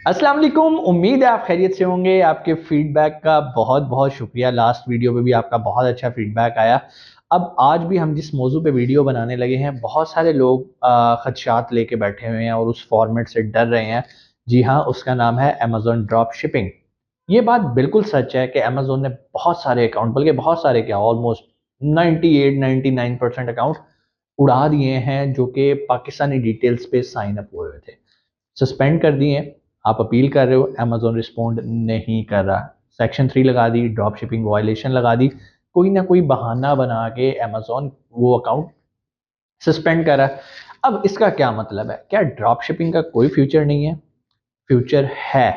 अस्सलाम वालेकुम। उम्मीद है आप खैरियत से होंगे। आपके फीडबैक का बहुत बहुत शुक्रिया। लास्ट वीडियो पे भी आपका बहुत अच्छा फीडबैक आया। अब आज भी हम जिस मौजू पे वीडियो बनाने लगे हैं, बहुत सारे लोग खदशात लेके बैठे हुए हैं और उस फॉर्मेट से डर रहे हैं। जी हाँ, उसका नाम है अमेजोन ड्रॉप शिपिंग। ये बात बिल्कुल सच है कि अमेजोन ने बहुत सारे अकाउंट, बल्कि बहुत सारे क्या, ऑलमोस्ट 98-99% अकाउंट उड़ा दिए हैं जो कि पाकिस्तानी डिटेल्स पे साइन अप हुए हुए थे। सस्पेंड कर दिए। आप अपील कर रहे हो, अमेजोन रिस्पोंड नहीं कर रहा। सेक्शन 3 लगा दी, ड्रॉप शिपिंग वायलेशन लगा दी। कोई ना कोई बहाना बना के अमेजोन वो अकाउंट सस्पेंड कर रहा है। अब इसका क्या मतलब है? क्या ड्रॉप शिपिंग का कोई फ्यूचर नहीं है? फ्यूचर है।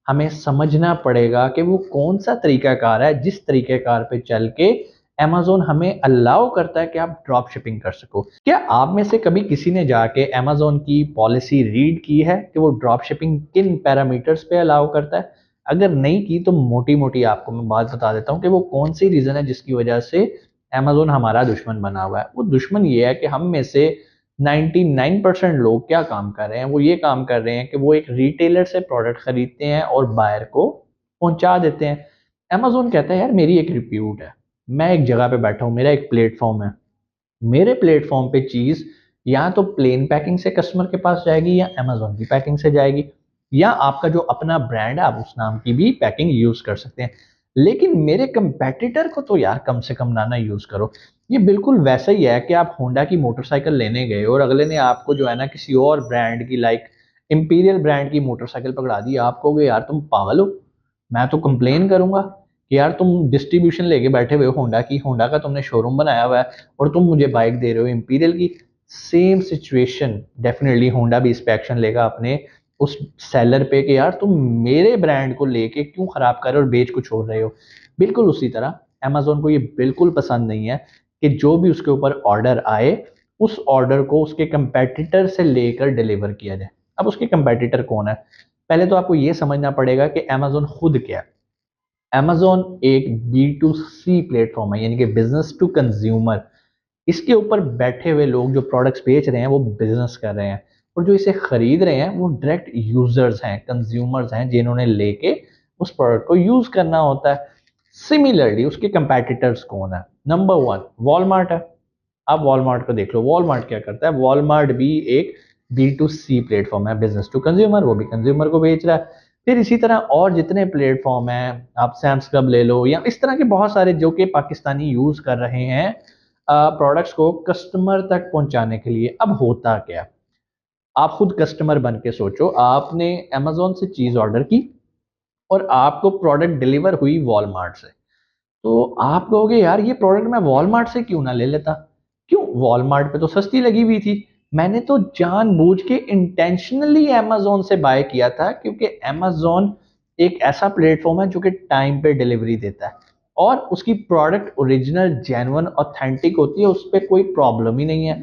हमें समझना पड़ेगा कि वो कौन सा तरीकाकार है जिस तरीकेकार पे चल के अमेजोन हमें अलाउ करता है कि आप ड्रॉप शिपिंग कर सको। क्या आप में से कभी किसी ने जाके अमेजोन की पॉलिसी रीड की है कि वो ड्रॉप शिपिंग किन पैरामीटर्स पे अलाउ करता है? अगर नहीं की तो मोटी मोटी आपको मैं बात बता देता हूँ कि वो कौन सी रीजन है जिसकी वजह से अमेजोन हमारा दुश्मन बना हुआ है। वो दुश्मन ये है कि हम में से 99% लोग क्या काम कर रहे हैं, वो ये काम कर रहे हैं कि वो एक रिटेलर से प्रोडक्ट खरीदते हैं और बायर को पहुंचा देते हैं। अमेजोन कहता है यार मेरी एक रिप्यूट है, मैं एक जगह पे बैठा हूँ, मेरा एक प्लेटफॉर्म है, मेरे प्लेटफॉर्म पे चीज या तो प्लेन पैकिंग से कस्टमर के पास जाएगी या अमेजोन की पैकिंग से जाएगी, या आपका जो अपना ब्रांड है आप उस नाम की भी पैकिंग यूज कर सकते हैं। लेकिन मेरे कंपेटिटर को तो यार कम से कम ना यूज करो। ये बिल्कुल वैसा ही है कि आप होंडा की मोटरसाइकिल लेने गए और अगले ने आपको जो है ना किसी और ब्रांड की, लाइक इंपीरियल ब्रांड की मोटरसाइकिल पकड़ा दी। आप कहोगे यार तुम पागल हो, मैं तो कंप्लेन करूंगा कि यार तुम डिस्ट्रीब्यूशन लेके बैठे हुए हो होंडा की, होंडा का तुमने शोरूम बनाया हुआ है और तुम मुझे बाइक दे रहे हो इंपीरियल की। सेम सिचुएशन डेफिनेटली होंडा भी इस पे एक्शन लेगा अपने उस सेलर पे कि यार तुम मेरे ब्रांड को लेके क्यों खराब कर रहे हो और बेच कुछ छोड़ रहे हो। बिल्कुल उसी तरह अमेजोन को ये बिल्कुल पसंद नहीं है कि जो भी उसके ऊपर ऑर्डर आए उस ऑर्डर को उसके कंपेटिटर से लेकर डिलीवर किया जाए। अब उसके कंपेटिटर कौन है? पहले तो आपको ये समझना पड़ेगा कि अमेजोन खुद क्या है। अमेजोन एक B2C प्लेटफॉर्म है, यानी कि बिजनेस टू कंज्यूमर। इसके ऊपर बैठे हुए लोग जो प्रोडक्ट्स बेच रहे हैं वो बिजनेस कर रहे हैं, और जो इसे खरीद रहे हैं वो डायरेक्ट यूजर्स हैं, कंज्यूमर्स हैं, जिन्होंने लेके उस प्रोडक्ट को यूज करना होता है। सिमिलरली उसके कंपेटिटर्स कौन है? नंबर 1 वॉलमार्ट है। आप वॉलमार्ट को देख लो, वॉलमार्ट क्या करता है? वॉलमार्ट भी एक B2C प्लेटफॉर्म है, बिजनेस टू कंज्यूमर, वो भी कंज्यूमर को बेच रहा है। फिर इसी तरह और जितने प्लेटफॉर्म हैं, आप सैम्स क्लब ले लो या इस तरह के बहुत सारे जो कि पाकिस्तानी यूज कर रहे हैं प्रोडक्ट्स को कस्टमर तक पहुंचाने के लिए। अब होता क्या? आप खुद कस्टमर बन के सोचो, आपने अमेजोन से चीज ऑर्डर की और आपको प्रोडक्ट डिलीवर हुई वॉलमार्ट से। तो आप कहोगे यार ये प्रोडक्ट मैं वॉलमार्ट से क्यों ना ले लेता? क्यों? वॉलमार्ट पे तो सस्ती लगी हुई थी। मैंने तो जानबूझ के इंटेंशनली अमेजोन से बाय किया था, क्योंकि अमेजोन एक ऐसा प्लेटफॉर्म है जो कि टाइम पे डिलीवरी देता है और उसकी प्रोडक्ट ओरिजिनल, जेन्युइन, ऑथेंटिक होती है, उस पर कोई प्रॉब्लम ही नहीं है।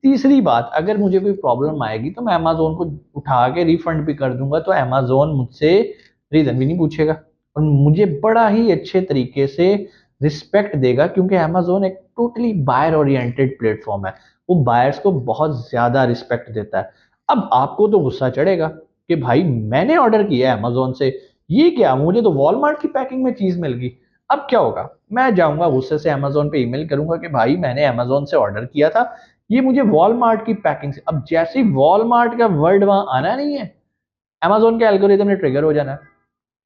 तीसरी बात, अगर मुझे कोई प्रॉब्लम आएगी तो मैं अमेजोन को उठा के रिफंड भी कर दूंगा, तो अमेजोन मुझसे रीजन भी नहीं पूछेगा और मुझे बड़ा ही अच्छे तरीके से रिस्पेक्ट देगा, क्योंकि अमेजोन एक टोटली बायर ओरिएंटेड प्लेटफॉर्म है। वो बायर्स को बहुत ज्यादा रिस्पेक्ट देता है। अब आपको तो गुस्सा चढ़ेगा कि भाई मैंने ऑर्डर किया है अमेजोन से, ये क्या, मुझे तो वॉलमार्ट की पैकिंग में चीज मिल गई। अब क्या होगा? मैं जाऊंगा गुस्से से अमेजोन पे ईमेल करूंगा कि भाई मैंने अमेजोन से ऑर्डर किया था, ये मुझे वॉलमार्ट की पैकिंग से। अब जैसे ही वॉलमार्ट का वर्ड वहां आना नहीं है, अमेजोन के एल्गोरिदम ने ट्रिगर हो जाना है।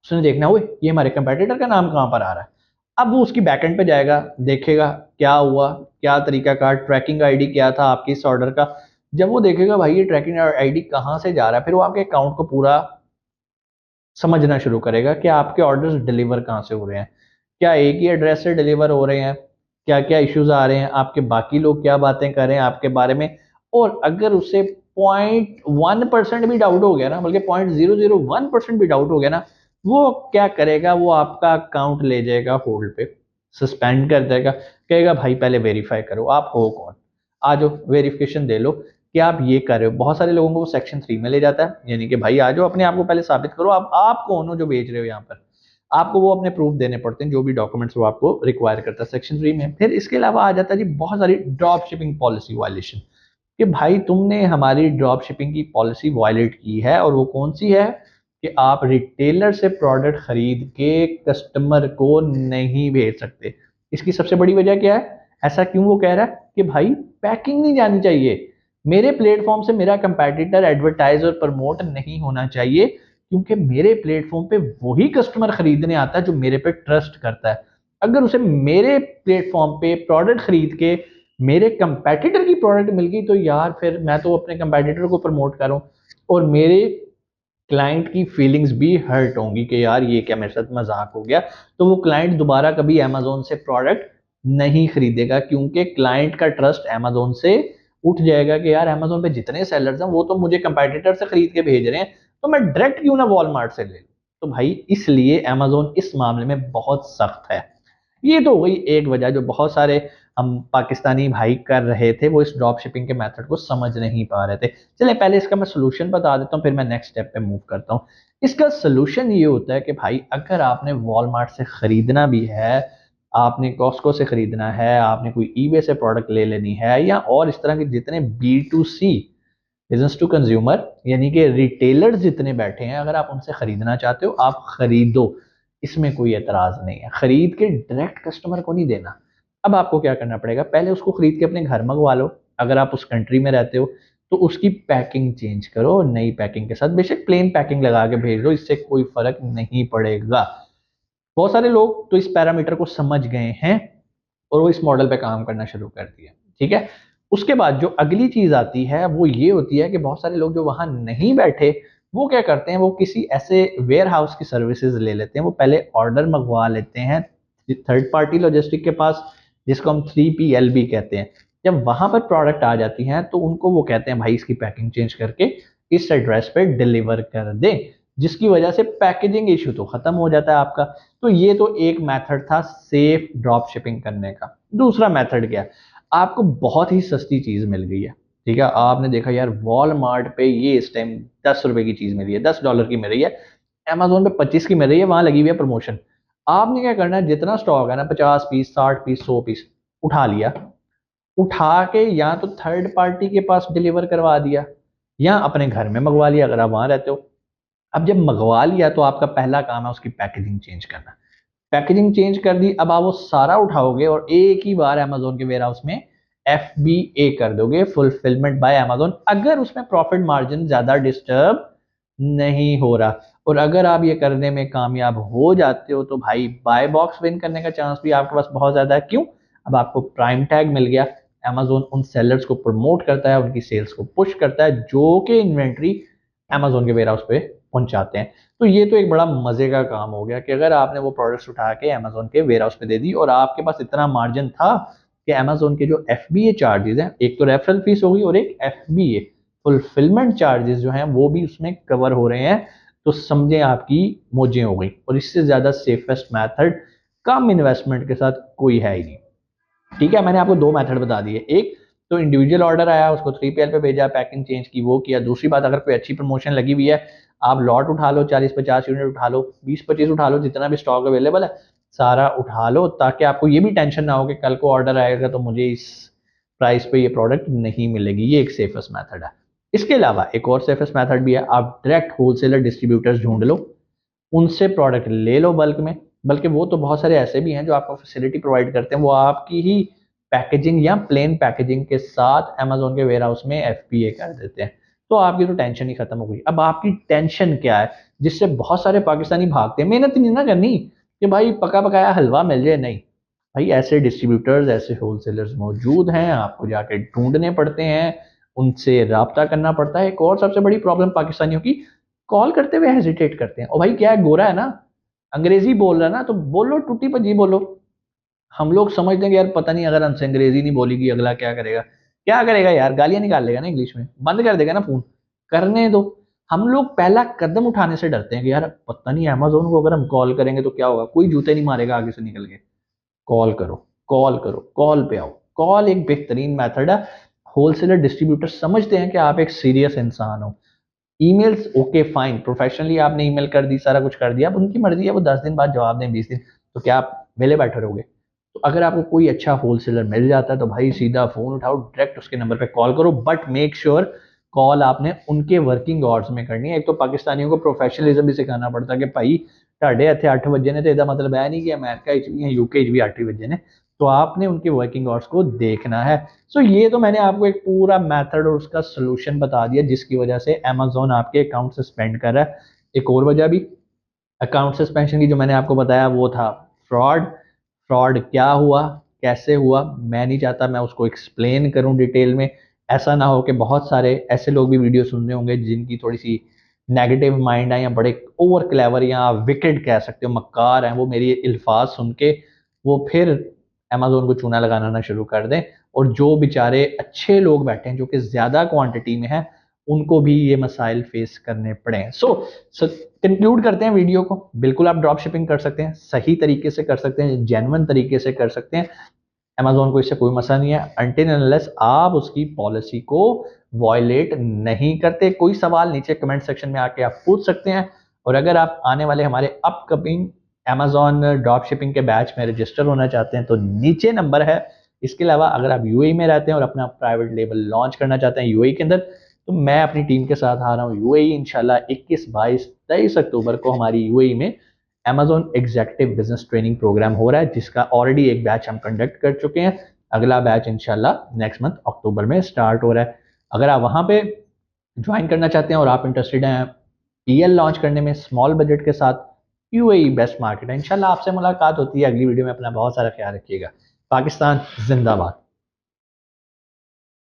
उसने देखना हुए ये हमारे कंपेटिटर का नाम कहां पर आ रहा है। अब वो उसकी बैकएंड पे जाएगा, देखेगा क्या हुआ, क्या तरीका का, ट्रैकिंग आईडी क्या था आपकी इस ऑर्डर का। जब वो देखेगा भाई ये ट्रैकिंग आईडी कहां से जा रहा है, फिर वो आपके अकाउंट को पूरा समझना शुरू करेगा कि आपके ऑर्डर्स डिलीवर कहाँ से हो रहे हैं, क्या एक ही एड्रेस से डिलीवर हो रहे हैं, क्या क्या इश्यूज आ रहे हैं, आपके बाकी लोग क्या बातें कर रहे हैं आपके बारे में। और अगर उसे 0.1% भी डाउट हो गया ना, बल्कि 0.001% भी डाउट हो गया ना, वो क्या करेगा? वो आपका अकाउंट ले जाएगा होल्ड पे, सस्पेंड कर देगा, कहेगा भाई पहले वेरीफाई करो आप हो कौन, आ जाओ वेरिफिकेशन दे लो कि आप ये कर रहे हो। बहुत सारे लोगों को वो सेक्शन 3 में ले जाता है, यानी कि भाई आ जाओ अपने आप को पहले साबित करो, आप कौन हो जो बेच रहे हो यहाँ पर। आपको वो अपने प्रूफ देने पड़ते हैं, जो भी डॉक्यूमेंट्स वो आपको रिक्वायर करता है सेक्शन 3 में। फिर इसके अलावा आ जाता है जी बहुत सारी ड्रॉप शिपिंग पॉलिसी वायलेशन, कि भाई तुमने हमारी ड्रॉप शिपिंग की पॉलिसी वायलेट की है, और वो कौन सी है कि आप रिटेलर से प्रोडक्ट खरीद के कस्टमर को नहीं भेज सकते। इसकी सबसे बड़ी वजह क्या है? ऐसा क्यों वो कह रहा है कि भाई पैकिंग नहीं जानी चाहिए, मेरे प्लेटफॉर्म से मेरा कंपेटिटर एडवर्टाइज और प्रमोट नहीं होना चाहिए, क्योंकि मेरे प्लेटफॉर्म पे वही कस्टमर खरीदने आता है जो मेरे पे ट्रस्ट करता है। अगर उसे मेरे प्लेटफॉर्म पे प्रोडक्ट खरीद के मेरे कंपेटिटर की प्रोडक्ट मिल गई तो यार फिर मैं तो अपने कंपेटिटर को प्रमोट करूं, और मेरे क्लाइंट की फीलिंग्स भी हर्ट होंगी कि यार ये क्या मेरे साथ मजाक हो गया। तो वो क्लाइंट दोबारा कभी अमेजोन से प्रोडक्ट नहीं खरीदेगा, क्योंकि क्लाइंट का ट्रस्ट अमेजोन से उठ जाएगा कि यार अमेजोन पे जितने सेलर्स हैं वो तो मुझे कंपेटिटर से खरीद के भेज रहे हैं, तो मैं डायरेक्ट क्यों ना वॉलमार्ट से ले लूं। तो भाई इसलिए अमेजोन इस मामले में बहुत सख्त है। ये तो वही एक वजह जो बहुत सारे हम पाकिस्तानी भाई कर रहे थे, वो इस ड्रॉप शिपिंग के मेथड को समझ नहीं पा रहे थे। चले पहले इसका मैं सोल्यूशन बता देता हूँ, फिर मैं नेक्स्ट स्टेप पे मूव करता हूँ। इसका सोल्यूशन ये होता है कि भाई अगर आपने वॉलमार्ट से खरीदना भी है, आपने कॉस्को से खरीदना है, आपने कोई ईबे से प्रोडक्ट ले लेनी है, या और इस तरह के जितने B2C बिजनेस टू कंज्यूमर यानी कि रिटेलर जितने बैठे हैं, अगर आप उनसे खरीदना चाहते हो आप खरीदो, इसमें कोई एतराज नहीं है। खरीद के डायरेक्ट कस्टमर को नहीं देना। अब आपको क्या करना पड़ेगा, पहले उसको खरीद के अपने घर मंगवा लो, अगर आप उस कंट्री में रहते हो तो उसकी पैकिंग चेंज करो, नई पैकिंग के साथ, बेशक प्लेन पैकिंग लगा के भेज दो, इससे कोई फर्क नहीं पड़ेगा। बहुत सारे लोग तो इस पैरामीटर को समझ गए हैं और वो इस मॉडल पे काम करना शुरू कर दिया। ठीक है, उसके बाद जो अगली चीज आती है वो ये होती है कि बहुत सारे लोग जो वहां नहीं बैठे, वो क्या करते हैं, वो किसी ऐसे वेयर हाउस की सर्विसेज ले लेते हैं, वो पहले ऑर्डर मंगवा लेते हैं थर्ड पार्टी लॉजिस्टिक के पास, जिसको हम 3PL भी कहते हैं। जब वहां पर प्रोडक्ट आ जाती हैं तो उनको वो कहते हैं भाई इसकी पैकिंग चेंज करके इस एड्रेस पे डिलीवर कर दे, जिसकी वजह से पैकेजिंग इशू तो खत्म हो जाता है आपका। तो ये तो एक मेथड था सेफ ड्रॉप शिपिंग करने का। दूसरा मेथड क्या है, आपको बहुत ही सस्ती चीज मिल गई है, ठीक है, आपने देखा यार वॉलमार्ट पे ये इस टाइम 10 रुपए की चीज मिल रही है, $10 की मिल रही है, अमेजोन पे 25 की मिल रही है, वहां लगी हुई है प्रमोशन। आपने क्या करना है, जितना स्टॉक है ना, 50 पीस, 60 पीस, 100 पीस उठा लिया, उठा के या तो थर्ड पार्टी के पास डिलीवर करवा दिया या अपने घर में मंगवा लिया अगर आप वहां रहते हो। अब जब मंगवा लिया तो आपका पहला काम है उसकी पैकेजिंग चेंज करना। पैकेजिंग चेंज कर दी, अब आप वो सारा उठाओगे और एक ही बार अमेजोन के वेयर हाउस में FBA कर दोगे, फुलफिलमेंट बाय अमेजोन, अगर उसमें प्रॉफिट मार्जिन ज्यादा डिस्टर्ब नहीं हो रहा। और अगर आप ये करने में कामयाब हो जाते हो तो भाई बाय बॉक्स विन करने का चांस भी आपके पास बहुत ज्यादा है। क्यों? अब आपको प्राइम टैग मिल गया, अमेजोन उन सेलर्स को प्रमोट करता है, उनकी सेल्स को पुश करता है जो कि इन्वेंट्री अमेजोन के वेयर हाउस पे पहुंचाते हैं। तो ये तो एक बड़ा मजे का काम हो गया कि अगर आपने वो प्रोडक्ट्स उठा के अमेजोन के वेयर हाउस पे दे दी और आपके पास इतना मार्जिन था कि अमेजोन के जो FBA चार्जेस हैं, एक तो रेफरल फीस होगी और एक FBA फुलफिलमेंट चार्जेस जो हैं वो भी उसमें कवर हो रहे हैं, तो समझें आपकी मौजें हो गई। और इससे ज्यादा सेफेस्ट मेथड कम इन्वेस्टमेंट के साथ कोई है ही नहीं। ठीक है, मैंने आपको दो मेथड बता दिए, एक तो इंडिविजुअल ऑर्डर आया उसको 3PL पे भेजा, पैकिंग चेंज की, वो किया। दूसरी बात, अगर कोई अच्छी प्रमोशन लगी हुई है, आप लॉट उठा लो, 40-50 यूनिट उठा लो, 20-25 उठा लो, जितना भी स्टॉक अवेलेबल है सारा उठा लो, ताकि आपको ये भी टेंशन ना हो कि कल को ऑर्डर आएगा तो मुझे इस प्राइस पे ये प्रोडक्ट नहीं मिलेगी। ये एक सेफेस्ट मेथड है। इसके अलावा एक और सेफेस्ट मेथड भी है, आप डायरेक्ट होलसेलर डिस्ट्रीब्यूटर्स ढूंढ लो, उनसे प्रोडक्ट ले लो बल्क में। बल्कि वो तो बहुत सारे ऐसे भी हैं जो आपको फैसिलिटी प्रोवाइड करते हैं, वो आपकी ही पैकेजिंग या प्लेन पैकेजिंग के साथ अमेजोन के वेयर हाउस में FBA कर देते हैं। तो आपकी तो टेंशन ही खत्म हो गई। अब आपकी टेंशन क्या है जिससे बहुत सारे पाकिस्तानी भागते हैं? मेहनत नहीं ना करनी कि भाई पका पकाया हलवा मिल जाए, नहीं भाई, ऐसे डिस्ट्रीब्यूटर्स, ऐसे होलसेलर्स मौजूद हैं, आपको जाके ढूंढने पड़ते हैं, उनसे राब्ता करना पड़ता है। एक और सबसे बड़ी प्रॉब्लम पाकिस्तानियों की, कॉल करते हुए हेजिटेट करते हैं। और भाई क्या है, गोरा है ना, अंग्रेजी बोल रहा है ना, तो बोलो, टूटी पजी बोलो। हम लोग समझते हैं कि यार पता नहीं अगर हमसे अंग्रेजी नहीं बोलेगी अगला क्या करेगा। क्या करेगा यार, गालियां निकाल लेगा ना, इंग्लिश में बंद कर देगा ना फोन। करने दो। हम लोग पहला कदम उठाने से डरते हैं कि यार पता नहीं अमेजोन को अगर हम कॉल करेंगे तो क्या होगा, कोई जूते नहीं मारेगा आगे से निकल के। कॉल करो, कॉल करो, कॉल पे आओ। कॉल एक बेहतरीन मेथड है। होलसेलर डिस्ट्रीब्यूटर समझते हैं कि आप एक सीरियस इंसान हो। ईमेल्स ओके फाइन, प्रोफेशनली आपने ईमेल कर दी, सारा कुछ कर दिया, अब उनकी मर्जी है, वो 10 दिन बाद जवाब दें, 20 दिन, तो क्या आप वेले बैठे रहोगे? तो अगर आपको कोई अच्छा होलसेलर मिल जाता है तो भाई सीधा फोन उठाओ, डायरेक्ट उसके नंबर पे कॉल करो, बट मेक श्योर कॉल आपने उनके वर्किंग आवर्स में करनी है। एक तो पाकिस्तानियों को प्रोफेशनलिज्म भी सिखाना पड़ता है कि भाई ढाडे इतने 8 बजे ने तो ਇਹਦਾ मतलब है नहीं कि अमेरिका भी यूके भी 8 बजे ने, तो आपने उनके वर्किंग आवर्स को देखना है। सो ये तो मैंने आपको एक पूरा मेथड और उसका सोल्यूशन बता दिया जिसकी वजह से अमेजोन आपके अकाउंट सस्पेंड कर रहा है। एक और वजह भी अकाउंट सस्पेंशन की जो मैंने आपको बताया वो था फ्रॉड। फ्रॉड क्या हुआ, कैसे हुआ, मैं नहीं चाहता मैं उसको एक्सप्लेन करूं डिटेल में। ऐसा ना हो कि बहुत सारे ऐसे लोग भी वीडियो सुन रहे होंगे जिनकी थोड़ी सी नेगेटिव माइंड है या बड़े ओवर क्लेवर या विकेड कह सकते हो, मक्कार हैं, वो मेरी अल्फाज सुन के वो फिर अमेजोन को चूना लगाना ना शुरू कर दें। और जो बेचारे अच्छे लोग बैठे हैं जो कि ज़्यादा क्वांटिटी में हैं उनको भी ये मसाइल फेस करने पड़े हैं। सो कंक्लूड करते हैं वीडियो को। बिल्कुल आप ड्रॉप शिपिंग कर सकते हैं, सही तरीके से कर सकते हैं, जेन्युइन तरीके से कर सकते हैं। अमेजोन को इससे कोई मसला नहीं है अनटिल अनलेस आप उसकी पॉलिसी को वॉयलेट नहीं करते। कोई सवाल नीचे कमेंट सेक्शन में आके आप पूछ सकते हैं। और अगर आप आने वाले हमारे अपकमिंग अमेजोन ड्रॉप शिपिंग के बैच में रजिस्टर होना चाहते हैं तो नीचे नंबर है। इसके अलावा अगर आप यूएई में रहते हैं और अपना प्राइवेट लेबल लॉन्च करना चाहते हैं यूएई के अंदर, तो मैं अपनी टीम के साथ आ रहा हूँ यूएई इंशाल्लाह 21, 22, 23 अक्टूबर को हमारी यूएई में Amazon executive business training program हो रहा है जिसका ऑलरेडी एक बैच हम कंडक्ट कर चुके हैं। अगला बैच इंशाल्लाह नेक्स्ट मंथ अक्टूबर में स्टार्ट हो रहा है। अगर आप वहां पे ज्वाइन करना चाहते हैं और आप इंटरेस्टेड हैं ईएल लॉन्च करने में स्मॉल बजट के साथ, यूएई बेस्ट मार्केट है। इंशाल्लाह आपसे मुलाकात होती है अगली वीडियो में। अपना बहुत सारा ख्याल रखिएगा। पाकिस्तान जिंदाबाद।